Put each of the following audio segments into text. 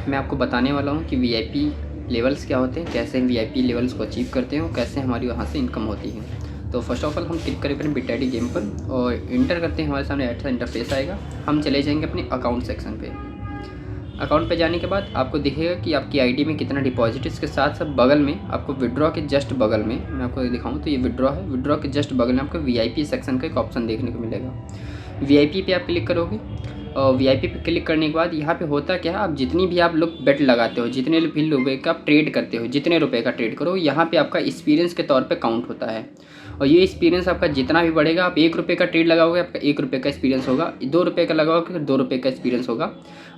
मैं आपको बताने वाला हूँ कि वीआईपी लेवल्स क्या होते हैं, कैसे हम वीआईपी लेवल्स को अचीव करते हैं और कैसे हमारी वहाँ से इनकम होती है। तो फर्स्ट ऑफ ऑल हम क्लिक करें अपने BitID गेम पर और इंटर करते हैं, हमारे सामने ऐसा इंटरफेस आएगा। हम चले जाएंगे अपने अकाउंट सेक्शन पे। अकाउंट पे जाने के बाद आपको दिखेगा कि आपकी आईडी में कितना डिपॉजिट है। इसके साथ साथ बगल में आपको विड्रॉ के जस्ट बगल में मैं आपको दिखाऊं तो ये विड्रॉ है। विड्रॉ के जस्ट बगल में आपको वीआईपी सेक्शन का एक ऑप्शन देखने को मिलेगा। वीआईपी पे आप क्लिक करोगे और वीआईपी पे क्लिक करने के बाद यहाँ पे होता क्या है, आप जितनी भी आप लोग बेट लगाते हो, जितने भी रुपये का आप ट्रेड करते हो, जितने रुपये का ट्रेड करो, यहाँ पे आपका एक्सपीरियंस के तौर पे काउंट होता है। और ये एक्सपीरियंस आपका जितना भी बढ़ेगा, आप 1 रुपये का ट्रेड लगाओगे आपका 1 रुपये का एक्सपीरियंस होगा, 2 रुपये का लगाओगे 2 रुपये का एक्सपीरियंस होगा।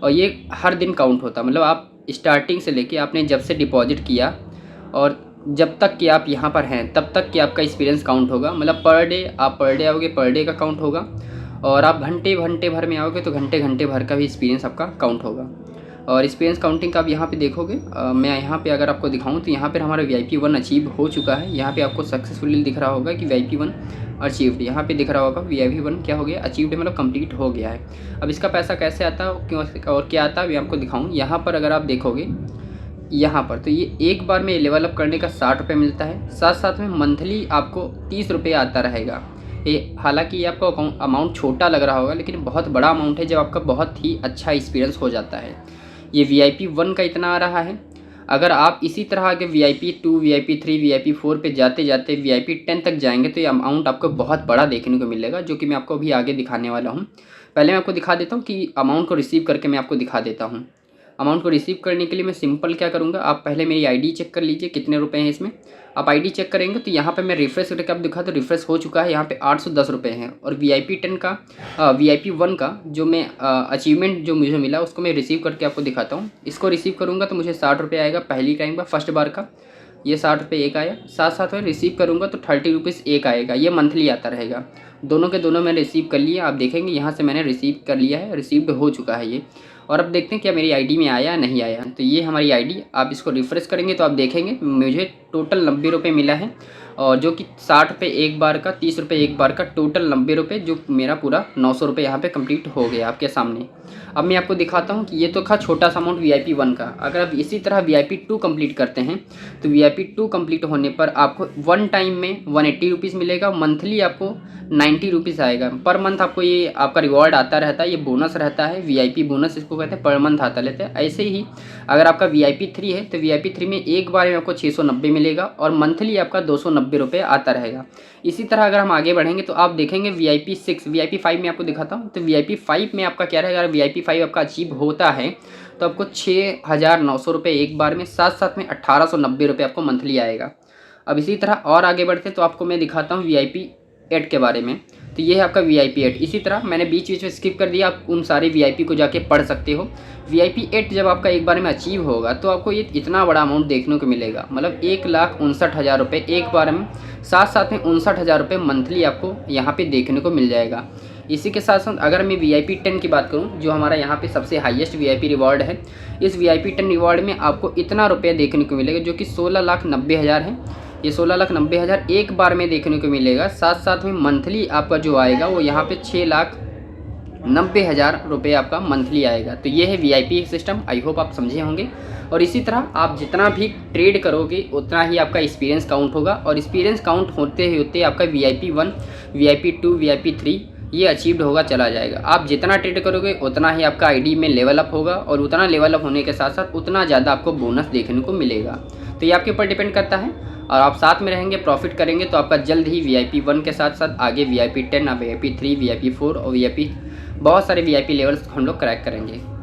और ये हर दिन काउंट होता है, मतलब आप स्टार्टिंग से लेके आपने जब से डिपॉजिट किया और जब तक कि आप यहाँ पर हैं तब तक कि आपका एक्सपीरियंस काउंट होगा। मतलब पर डे आप पर डे आओगे, पर डे का काउंट होगा। और आप घंटे भर में आओगे तो घंटे भर का भी एक्सपीरियंस आपका काउंट होगा। और एक्सपीरियंस काउंटिंग का आप यहाँ पे देखोगे, मैं यहाँ पे अगर आपको दिखाऊँ तो यहाँ पर हमारा VIP 1 अचीव हो चुका है। यहाँ पे आपको सक्सेसफुली दिख रहा होगा कि VIP 1 अचीव्ड, यहाँ पे दिख रहा होगा VIP 1 क्या हो गया, अचीव्ड, मतलब कंप्लीट हो गया है। अब इसका पैसा कैसे आता है, क्यों और क्या आता है, मैं आपको दिखाऊँ। यहाँ पर अगर आप देखोगे यहाँ पर तो ये एक बार में लेवल अप करने का 60 रुपये मिलता है। साथ साथ में मंथली आपको 30 रुपये आता रहेगा। ये हालांकि ये आपको अमाउंट छोटा लग रहा होगा, लेकिन बहुत बड़ा अमाउंट है जब आपका बहुत ही अच्छा एक्सपीरियंस हो जाता है। ये VIP 1 का इतना आ रहा है। अगर आप इसी तरह आगे VIP 2, VIP 3, VIP 4 पे जाते जाते VIP 10 तक जाएंगे तो ये अमाउंट आपको बहुत बड़ा देखने को मिलेगा, जो कि मैं आपको अभी आगे दिखाने वाला हूँ। पहले मैं आपको दिखा देता हूँ कि अमाउंट को रिसीव करके मैं आपको दिखा देता हूँ। अमाउंट को रिसीव करने के लिए मैं सिंपल क्या करूँगा, आप पहले मेरी आईडी चेक कर लीजिए कितने रुपए हैं इसमें। आप आईडी चेक करेंगे तो यहाँ पे मैं रिफ्रेश करके आप दिखा तो रिफ्रेश हो चुका है। यहाँ पे 810 रुपये हैं। और VIP 10 का VIP 1 का जो मैं अचीवमेंट जो मुझे मिला उसको मैं रिसीव करके आपको दिखाता हूँ। इसको रिसीव करूँगा तो मुझे 60 रुपये आएगा पहली टाइम का, फर्स्ट बार का। ये 60 रुपये एक आया। साथ साथ में रिसीव करूँगा तो 30 रुपीज़ एक आएगा। ये मंथली आता रहेगा। दोनों के दोनों मैंने रिसीव कर लिया। आप देखेंगे यहाँ से मैंने रिसीव कर लिया है, रिसीव्ड हो चुका है ये। और अब देखते हैं क्या मेरी आईडी में आया नहीं आया। तो ये हमारी आईडी, आप इसको रिफ्रेश करेंगे तो आप देखेंगे मुझे टोटल 90 रुपये मिला है। और जो कि 60 रुपये एक बार का, 30 रुपये एक बार का, टोटल 90 रुपये, जो मेरा पूरा 900 रुपये यहाँ पे कंप्लीट हो गया आपके सामने। अब मैं आपको दिखाता हूँ कि ये तो था छोटा सा अमाउंट VIP 1 का। अगर आप इसी तरह VIP 2 कंप्लीट करते हैं तो VIP 2 कंप्लीट होने पर आपको वन टाइम में 180 रुपीज़ मिलेगा। मंथली आपको 90 रुपीज़ आएगा। पर मंथ आपको ये आपका रिवॉर्ड आता रहता है, ये बोनस रहता है, VIP बोनस इसको कहते हैं, पर मंथ आता रहता है। ऐसे ही अगर आपका VIP 3 है तो VIP 3 में एक बार में आपको 690 मिलेगा और मंथली आपका 290 रुपये आता रहेगा। इसी तरह अगर हम आगे बढ़ेंगे तो आप देखेंगे VIP 6, VIP 5 में आपको दिखाता हूँ। तो VIP 5 में आपका क्या रहेगा, अगर VIP 5 आपका अचीव होता है तो आपको 6,900 रुपये एक बार में, साथ साथ में 1,890 रुपये आपको मंथली आएगा। अब इसी तरह और आगे बढ़ते तो आपको मैं दिखाता हूँ VIP 8 के बारे में। तो ये है आपका VIP 8। इसी तरह मैंने बीच में स्किप कर दिया, आप उन सारे VIP को जाके पढ़ सकते हो। VIP 8 जब आपका एक बार में अचीव होगा तो आपको ये इतना बड़ा अमाउंट देखने को मिलेगा, मतलब 1,59,000 रुपये एक बार में, साथ साथ में 59,000 रुपये मंथली आपको यहाँ पे देखने को मिल जाएगा। इसी के साथ साथ अगर मैं VIP 10 की बात करूँ, जो हमारा यहाँ पे सबसे हाईएस्ट VIP रिवॉर्ड है, इस VIP 10 रिवॉर्ड में आपको इतना रुपया देखने को मिलेगा जो कि 16,90,000 है। ये 16,90,000 एक बार में देखने को मिलेगा। साथ साथ में मंथली आपका जो आएगा वो यहाँ पे 6,90,000 रुपये आपका मंथली आएगा। तो ये है VIP सिस्टम। आई होप आप समझे होंगे। और इसी तरह आप जितना भी ट्रेड करोगे उतना ही आपका एक्सपीरियंस काउंट होगा। और एक्सपीरियंस काउंट होते होते आपका VIP 1, VIP 2, VIP 3 ये अचीव्ड होगा चला जाएगा। आप जितना ट्रेड करोगे उतना ही आपका आईडी में लेवल अप होगा और उतना लेवल अप होने के साथ साथ उतना ज़्यादा आपको बोनस देखने को मिलेगा। तो ये आपके ऊपर डिपेंड करता है। और आप साथ में रहेंगे, प्रॉफिट करेंगे तो आपका जल्द ही VIP 1 के साथ साथ आगे VIP 10, VIP 3, VIP 4 और VIP बहुत सारे VIP लेवल्स हम लोग क्रैक करेंगे।